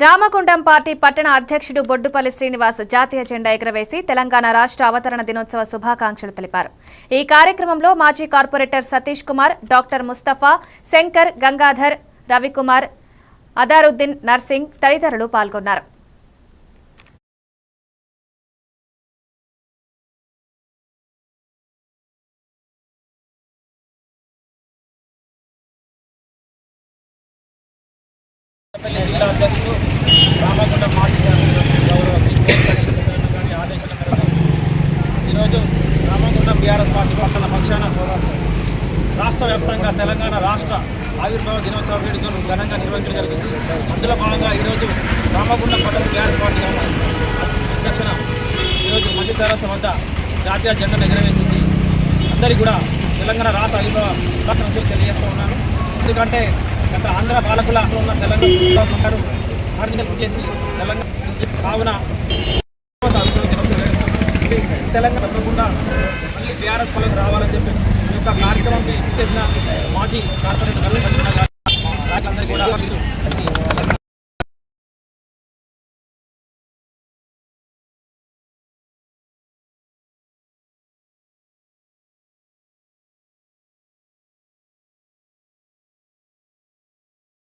Ramagundam party పట్టణ అధ్యక్షుడు బొడ్డుపల్లి శ్రీనివాస్ జాతీయ జెండా ఎగురవేసి తెలంగాణ రాష్ట్ర అవతరణ దినోత్సవ శుభాకాంక్షలు తెలిపారు. ఈ కార్యక్రమంలో మాజీ కార్పొరేటర్ సతీష్ కుమార్, డాక్టర్ ముస్తఫా, శంకర్, గంగాధర్, రవికుమార్, అదారుద్దీన్, నర్సింగ్ తదితరులు పాల్గొన్నారు. జిల్లా అధ్యక్షుడు రామగుండం మాజీ గౌరవ శ్రీ ఆదేశాల మేరకు ఈరోజు రామగుండం బీఆర్ఎస్ పార్టీ పట్టణ పక్షాన రాష్ట్ర వ్యాప్తంగా తెలంగాణ రాష్ట్ర ఆవిర్భావ దినోత్సవ వేడుకలు ఘనంగా నిర్వహించడం జరుగుతుంది. అందులో భాగంగా ఈరోజు రామగుండం పట్టణ బీఆర్ఎస్ పార్టీ అధ్యక్షున ఈరోజు మధ్య తెరాస వద్ద జాతీయ జెండాను ఎగురవేసింది. అందరికీ కూడా తెలంగాణ రాష్ట్ర ఆవిర్భావ తెలియజేస్తూ ఉన్నాను. ఎందుకంటే గత ఆంధ్ర పాలకుల ఉన్న తెలంగాణ కార్మికులు చేసి తెలంగాణ కావున తెలంగాణ తప్పకుండా మళ్ళీ బీఆర్ఎస్ పాలన రావాలని చెప్పి ఈ యొక్క కార్యక్రమం చేసిన మాజీ కార్పొరేటర్ అందరికీ కూడా